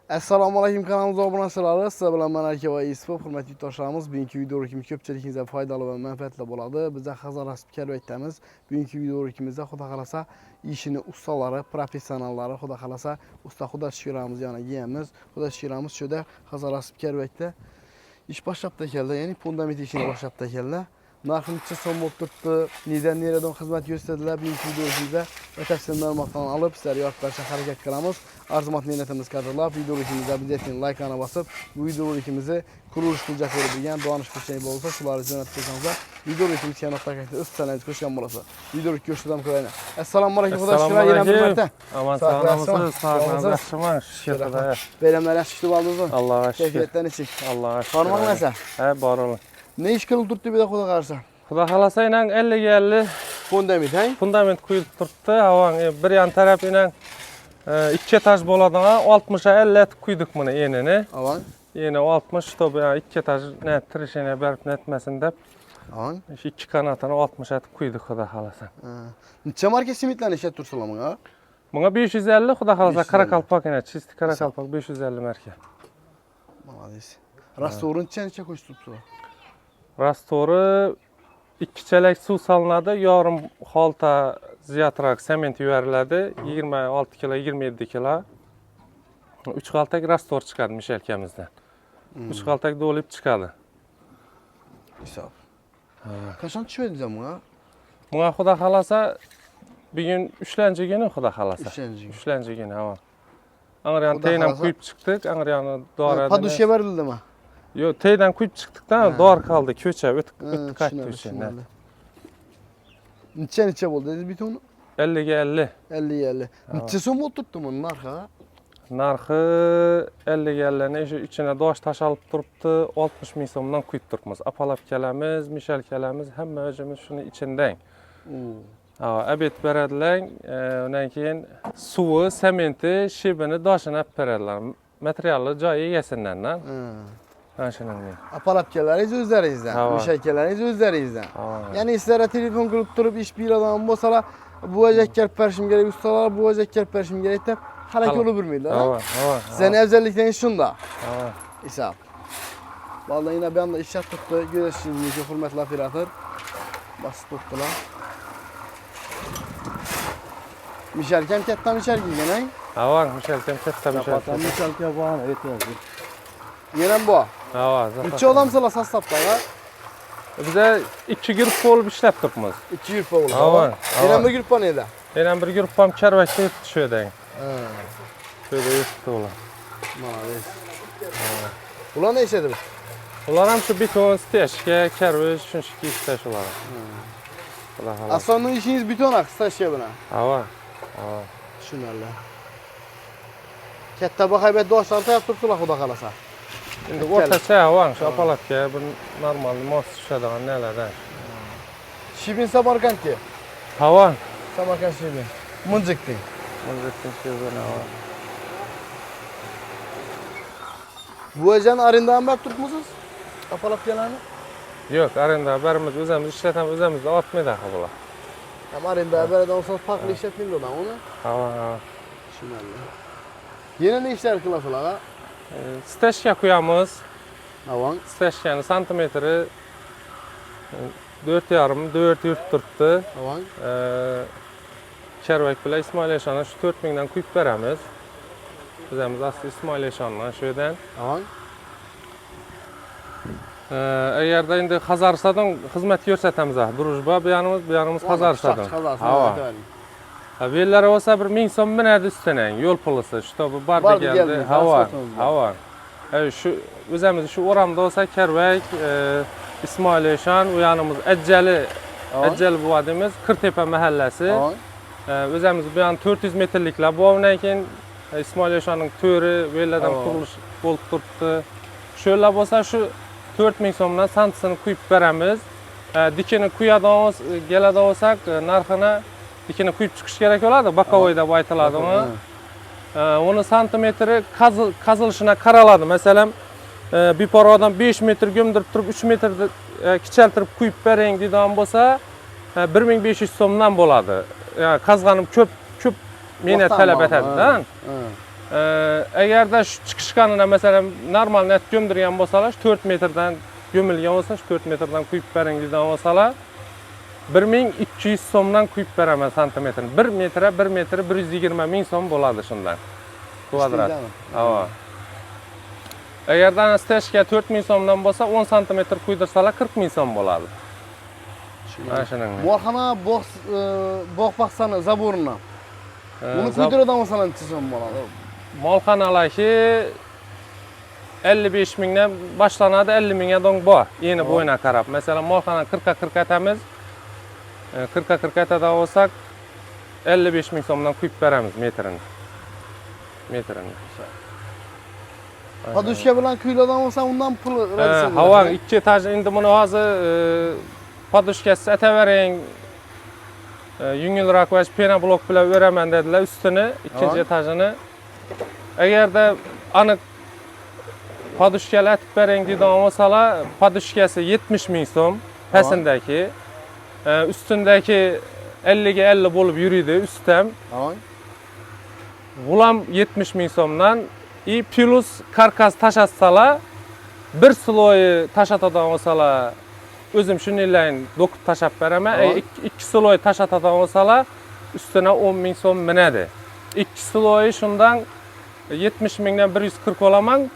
Assalomu alaykum, kanalımıza obuna olasizlar. Sizlar bilan men Aka va Yusuf. Hurmatli yurtdoshlarimiz, bugungi video rolikimiz ko'pchiligingizga foydali va manfaatli bo'ladi. Bizda hazırlashib kelib bugungi video rolikimizda xudo xolasa ishini ustalari, professionallari, xudo xolasa xudo shukiramiz yana yeyamiz. Xudo shukiramiz shuda hazırlashib kelib ish boshlabda keldi, ya'ni fundament ishini boshlabda keldi. Narxi necha so'm bo'lib turibdi, nedan xizmat ko'rsatadilar, bugungi videomizda batafsil ma'lumotlarni olib sizlarga yoritishga harakat qilamiz. Arzumat niyatimiz kadrlar, video rolikimizda obyektini like-ana bosib, bu video rolikimizni kuruluş qilajak bo'lgan donish qilsang bo'lsa, shularni jo'natib qo'ysangiz, video rolikimiz kanalga o'z sanangiz qo'shgan bo'lasiz. Video rolik ko'rsatib qo'yaylik. Assalomu alaykum, xudo shukr, yana bir marta. Aman sog'lomsiz, sog'lomsiz, yaxshiman, shukr. Bayramlar yaxshi kutib oldingizmi? Allohga shukr. Kayfiyatdan ichik. Allohga shukr. Hormonlasa? Ha, boraman. Ne ish qilib turibdi bu xudo qarasa? Xudo xolasa inan 50 fundament, ha? Fundament quyilib turibdi. Havan bir yan tarafidan 2 etaj bo'ladigan 60 ga 50 quydik buni enini. Havan. Yeni 60 to'bi 2 etaj tirishini berib netmasin deb. Havan. 2 kanatini 60 ga quydik xudo xolasa. Necha marka simitlarni ishlab tursalar bunga? Bunga 550 xudo xolasa Karakalpakina, chisti Karakalpak 550 marka. Молодец. Rastorun necha qo'shib turibsizlar? Rastori 2 chelak suv solinadi, yarım xolta ziyatrak sement yuboriladi, 26 kilo, 27 kilo. 3 xoltak rastor chiqadi mishelkamizdan. 3 xoltak do'lib chiqadi. Hisob. Qachon tushadi bunga? Bunga xudo xolasa bugun 3-kuni xudo xolasa. 3-kuni, ha. Angryan teydan quyib chiqdik, Angryanni doradi. Paduşga berildimi? Yo'q, teydan quyib chiqdikdan dor qoldi, ko'cha o'tib qaytdi o'sha. Necha bo'ldi dedi bitoni? 50 ga 50. 50 ga 50. Necha so'm bo'lib turibdi buning narxi? Narxi 50 ga 50 ni ichine dosh tashalib turibdi, 60 ming so'mdan quyib turibmiz. Apalapkalamiz, mishalkalamiz hamma o'zimiz shuni ichindan. Ha, abet beradilar, undan keyin suvi, sementi, shibini doshini olib beradilar. Materialni joyi egasindan. Ha, shuningdek. Apalapkalaringiz o'zlaringizdan, mishalkalaringiz o'zlaringizdan. Ya'ni sizlarga telefon qilib turib ish beradigan bo'lsalar, bu ajak kelib berishim kerak, ustalar bu ajak kelib berishim kerak deb halak yo'l bermaydilar. Sizlarning afzalliklaringiz shunda. Hisob. Vallahi yine bir anda ish tuttu, görüşürüz hurmatli operator. Basib turibdilar. Mishalkam katta mishalkam, ha? Ha, mishalkam katta mishalkam. Mishalkam bor, aytyapti. Yana bu. Ha, necha odamsizlar sostavda, ha? Biza 2 guruh bo'lib ishlab turibmiz. 2 guruh bo'lib. Ha. Yana bir guruh bor edi. Yana bir guruh ham Karvashda o'tdi shu yerdan. Şöyle o'tdi ular. Молодец. Ular ne ishlaydi? Ular ham shu beton, steshka, karvash, shunchaki ishlash ular. Asosiy ishingiz beton, steshka bilan. Ha. Tushunarli. Katta bahaybat doshlar tayyor turibdilar, xudo xolasa. Endi o'rtacha avan shu apparatga bir normal mos tushadigan nelardan. Shibin Samarkandga. Ha. Samarkand shibin. Munjikding. Shibin. Bu ajan arendadan berib turibmisiz? Apparatlarni? Yo'q, arenda beramiz, o'zimiz ishlatamiz, o'zimiz otmaydi bular. Ham arenda beradigan bo'lsangiz farqli ishlatmaydilar uni. Ha. Tushunarli. Yana ne ishlar qilasizlar, ha? Steshka qo'yamiz. Havan. Steshkani santimetri 4,5 yurib turibdi. Havan. Karvak bilan Ismoil Eshonni shu 4000 dan quyib beramiz. Bizamiz asli Ismoil Eshondan shu yerdan. Havan. Agarda endi Hazarsadan xizmat ko'rsatamiz, Drujba bu yanimiz Hazarsadan. Ha, bellar olsa bir 1000 so'm minadi ustidan, yo'l pulisi, shu bu barda keldi. Hava. Shu o'zimiz shu o'ramda olsa Karvak, Ismoil Eshon, u yanimiz Ajjali buvadimiz, Qirtepa mahallasi. O'zimiz bu yan 400 metrliklar bu, undan keyin Ismoil Eshonning to'ri bellardan qurilish bo'lib turibdi. Shular bo'lsa shu 4000 so'mdan santisini quyib beramiz. Dikini quyadigan gelada olsak, narxini dikini quyib chiqish kerak bo'ladi, bakovoy deb aytiladi uni. Uni santimetri qazilishina qaraladi. Masalan, biporadan 5 metr gömdirib turib 3 metr kichaltirib quyib bering deydigan bo'lsa, 1500 so'mdan bo'ladi. Qazg'anim ko'p meniyat talab etadidan. Agarda shu chiqishganini masalan normal net gömdirgan bo'lsalar, 4 metrdan gömilgan bo'lsa, 4 metrdan quyib bering degan bo'lsalar, 1200 so'mdan quyib beraman santimetrini. 1 metri 120 ming so'm bo'ladi shundan. Kvadrat. Havo. Agarda steshga 4000 so'mdan bo'lsa, 10 santimetr quydirsalar 40 ming so'm bo'ladi. Mana shuning. Molxona bog' baqsani zaborini. Uni quydiradigan bo'lsalar necha so'm bo'ladi? Molxonalarki 55 mingdan boshlanadi, 50 mingga dong bor. Yeni bo'yina qarab. Masalan, molxona 40 ga 40 atamiz. 40 ga 40 atada olsak 55 ming so'mdan quyib beramiz metrini. Podushka bilan quyiladigan bo'lsa, undan pul radisiya. Havo 2 etaj endi buni hozir podushkasiz atavering. Yengilroq va pena blok bilan o'raman dedilar ustini, ikkinchi etajini. Agarda aniq podushkalar atib bering deydigan bo'lsalar, podushkasi 70 ming so'm, pastindagi, ustundagi 50 ga 50 bo'lib yuradi ustam. Bulam 70 ming so'mdan plus karkas tashlatsalar, bir sloyi tashatadigan bo'lsalar, o'zim shuninglayin dokib tashab beraman. 2 sloy tashatadigan bo'lsalar, ustuna 10 ming so'm minadi. 2 sloyi shundan 70 mingdan 140 olaman.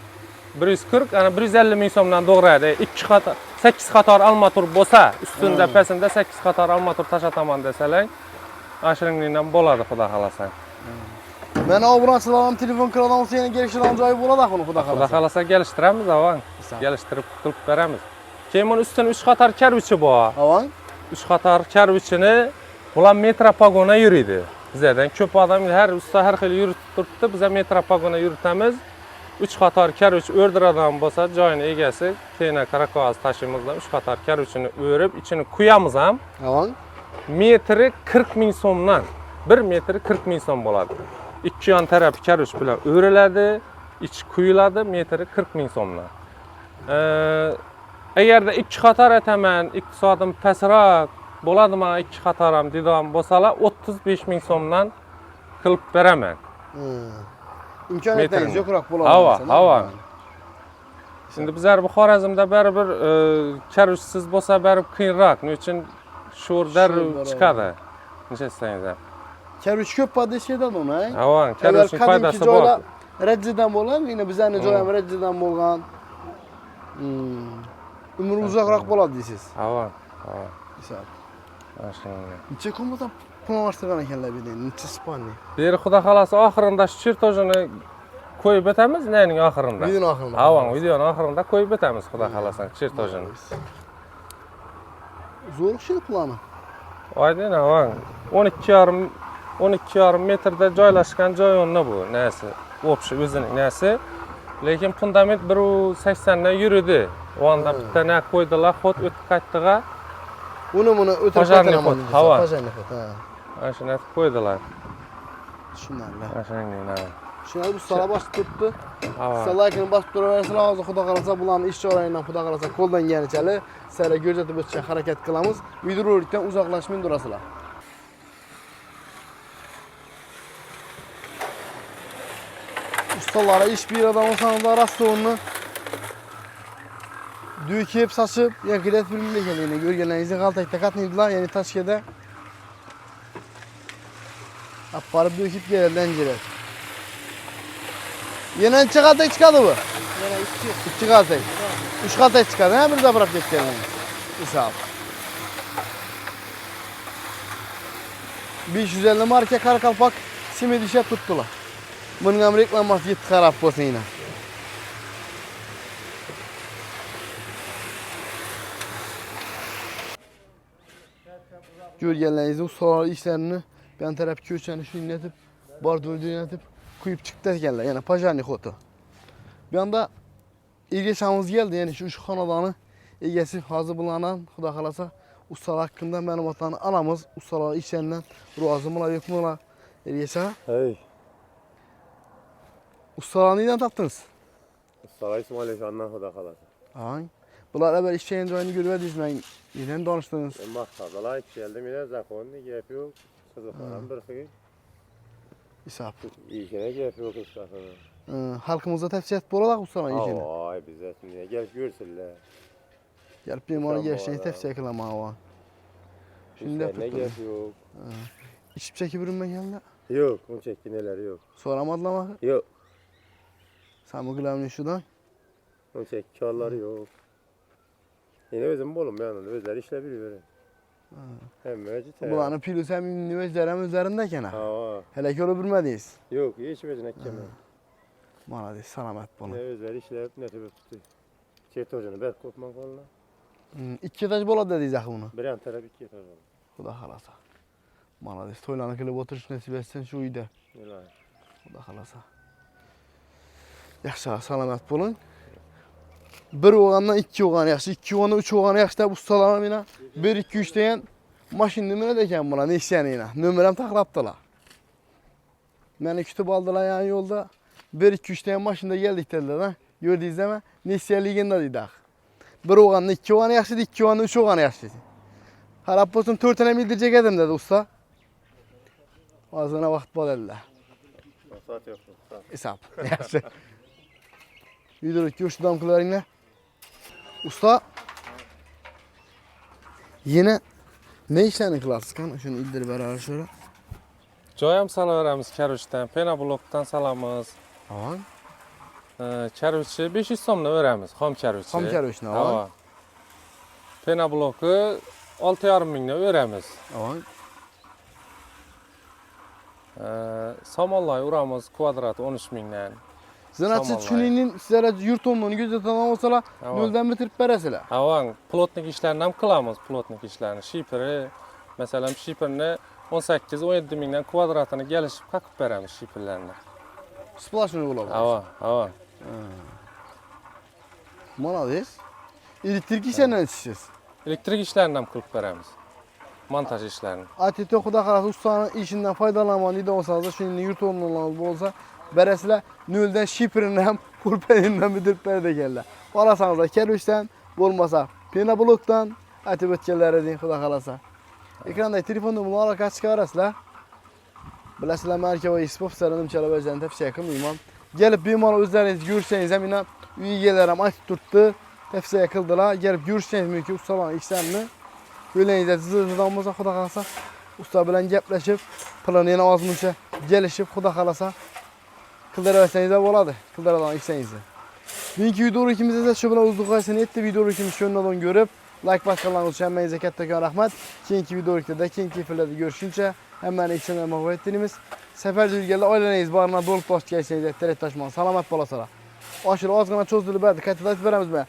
140, ana 150 ming so'mdan to'g'raydi. 2 qator, 8 qator armatur bo'lsa, ustunda pasında 8 qator armatur tashataman desalar, ashringdan bo'ladi, xudo xolasa. Men obunachilarim telefon qiladigan bo'lsa, yana kelishadigan joyi bo'ladi, xudo xolasa. Xudo xolasa kelishtiramiz, avang. Kelishtirib qilib beramiz. Keyin buni ustidan 3 qator karvichi bor. Avang 3 qator karvichini bular metro pogona yuradi. Bizlardan ko'p odam har usta har xil yuritib turibdi, biz metro pogona yuritamiz. 3 qator karvich o'rdiradigan bo'lsa, joyini egasi keyina karakoz tashimizdan 3 qator karvichini o'rib, ichini quyamiz ham. Avang metri 40 ming so'mdan 1 metri 40 ming so'm bo'ladi. Ikki yon tarafi karvich bilan o'riladi, ichi quyiladi, metri 40 ming so'mdan. Agarda 2 qator ataman, iqtisodim pastroq bo'ladimi, 2 qator ham deydigan bo'lsalar, 35 ming so'mdan qilib beraman. İmkaniyatingiz yo'qroq bo'ladi. Havo. Şimdi bizlar bu Xorazmda baribir karvishsiz bo'lsa baribir qiyinroq. Shuning uchun sho'rdar chiqadi. Nechasidangiz ham. Karvich ko'p podeshkada uni. Havo, karvich foydasi bor. Rajjidan bo'ladi, yine bizlarning joy ham rajjidan bo'lgan. Umr uzoqroq bo'ladi deysiz. Havo. Hisob. Mashina. Necha kun bo'lsa planlashtirgan ekanlar bu yerda. Necha sponni? Beri xudo xolasa oxirida shu chertojini qo'yib o'tamiz, nayning oxirida. Videoning oxirida. Havo, videoning oxirida qo'yib o'tamiz xudo xolasa chertojini. Zo'r kishi plani. Oydin, havo. 12,5 metrda joylashgan joy o'rni bu. Nasi? O'pshi o'zining nasi. Lekin fundament 180 dan yuridi. O anda bitta na qo'ydilar, xod o'tib qaytdiga. Buni o'tirib qaytaraman. Havo. Ha. Shuni qo'ydilar. Tushunarli. Mashinaning. Shuni bu sala bosib turibdi. Havo. Salaykini bosib turaverasizlar, hozir xudo xolasa bularni ish joylaridan xudo xolasa qo'ldan kelganichalik sizlarga ko'rsatib o'tishga harakat qilamiz. Videorolikdan uzoqlashmay turasizlar. Ustalara iş bir adam olsanız da rastlığını düğkeyip saçıp yakılet birimle geldiğini görgenlerinizi kaltakta katnıydılar yani Taşke'de aparıp döküp gelirden cilet. Yine iki kaltak çıkadı bu? Yine iki kaltak. 3 kaltak çıkadı ha bir de bırak geçelim. Hesap. 550 marka Karakalpak simit işe tuttular. Bunun ham reklaması yetti qarab bo'lsin yine. Görgenleriniz ustalar işlerini ben taraf köşeni şunlatıp, bardolunu yönetip, kuyup çıktı ekanlar. Yani pajarnik otu. Bir anda ilgeçamız geldi. Yani şu xonadonı egesi hazır bulanan, xudo xolasa ustalar hakkında ma'lumotlarni alamiz. Ustalar işlerinden rozimilar, yo'qmilar? Ilgecha. Hey. Ustalarni neden taptınız? Ustalar İsmail Eşan'dan xudo xolasa. Ay. Bular evvel işçilerin joyunu görmediniz mi? Neden danıştınız? Maqsadalar keldim yine zakonni gap yo'q. Qiziqaram bir xil. İsap. İşine gelip yok ustasına. Halkımızda tavsiye et boladak ustama işini. Ay bize şimdi gel görsünler. Gelip bir malı Tamam, gerçeğini valla. tavsiye kılam hava. Şimdi Ne yaptık. gelip yok. İçip çekip ürünme geldi. Yok, onun çekti neler yok. Soramadılar mı? Yok, Sen bu gılavını şuradan. onun çekti karları yok. Yine özüm bolum yani, özler işle biliyor. Hem mecit hem. Bulanı pilus hem üniversitelerim üzerindeyken ha. Hava. Hele ki onu bilmediyiz. Yok, hiç mecin ekkeme. Bana de selamet Ne bana. özler işle hep ne tebe tuttu. Çet hocanı ben kopman koluna. İki taş bola dediyiz bunu. Bir an taraf iki yeter. Xuda xalasa. Bana de toylanı kılıp oturuş nasip etsin şu uyda. İlahi. Xuda xalasa. Yaxşı, selamet bolun. Bir oğlandan iki oğlan yaxşı, iki oğlandan üç oğlan yaxşı da ustalarım yine. Bir, iki, üç deyen maşin nömrə deken buna, neşiyeni yine. Nömrəm taxlaptılar. Beni kütüp aldılar yani yolda. Bir, iki, üç deyen maşında geldik dediler ha. Gördüğünüz zaman neşiyeliğinde dedik. Bir oğlandan iki oğlan yaxşı, iki oğlandan üç oğlan yaxşı. Harap olsun 4 tane bildirecek edim dedi usta. Ağzına vakit bol dediler. Saat yok. Saat. Hesap. Yaxşı. Yürüdük görüştü damkılarıyla. Usta. Yine ne işlerini kılarsın kan? Şunu ildir beraber şöyle. Joyam salıveramiz Kerüç'ten, Penablok'tan salamız. Aman. Kerüç'ü 500 so'mdan veramiz, xom Kerüç'ü. Xom Kerüç'ni, aman. Penablok'u 6,5 mingdan veramiz. Aman. Samollay uramiz kvadrat 13 mingdan. Zanaatçı Samanlar. şuninin sizlere yurt olmanı gözeten olsalar Aman. nölden bitirip beresiler. Havan, plotnik işlerini ham qilamiz, plotnik işlerini. Shiperi, masalan, shiperini 18-17 mingdan kvadratini kelishib qaqib beramiz shiperlarni. Splaşını bulabilir. Hava. Malades. Elektrik işlerinden işsiz. Elektrik işlerini ham qilib beramiz. Montaj işlerini. Ateti okuda kalası ustanın işinden faydalanman idi olsanız da şunun yurt olmanız olsa beresiler nölden şipirinden, pulpeninden bitirip berde gelirler. Olasanız da kerüşten, olmasa penabloktan, atip etkenlere deyin kuda kalasa. Ekranda telefon numaralı olarak açık arasılar. Biləsilər Mərkəva İspof sərənim kələbəcənin təfsiyə qılmayım. Gəlib bir mal özləriniz görürsəniz əminəm, üyə gələrəm, ati tutdu, təfsiyə qıldılar. Gəlib görürsəniz mümkün ustaların işlərini. Böyləyinizə zızıdamıza xuda qalsa, usta bilən gəpləşib, planı yenə azmışa gəlişib, xuda qalasa, qıldıra versəniz də oladı, qıldıradan işsənizi. Bugünkü video ikimizə də şöbələn uzluqaysını etdi, video ikimiz şönlədən görüb, like başqalarınız üçün əməyinizə kətdəkən rəhmət. Keyinki video ikdə, keyinki fillərdə görüşüncə, həmən ikisini məğub etdiyimiz səfər dülgələ ailəniz barına dolup baş gəlsəniz, etdirət taşman, salamat balasara. Aşırı az qana çoz dili bərdi, kətədə verəmiz bə.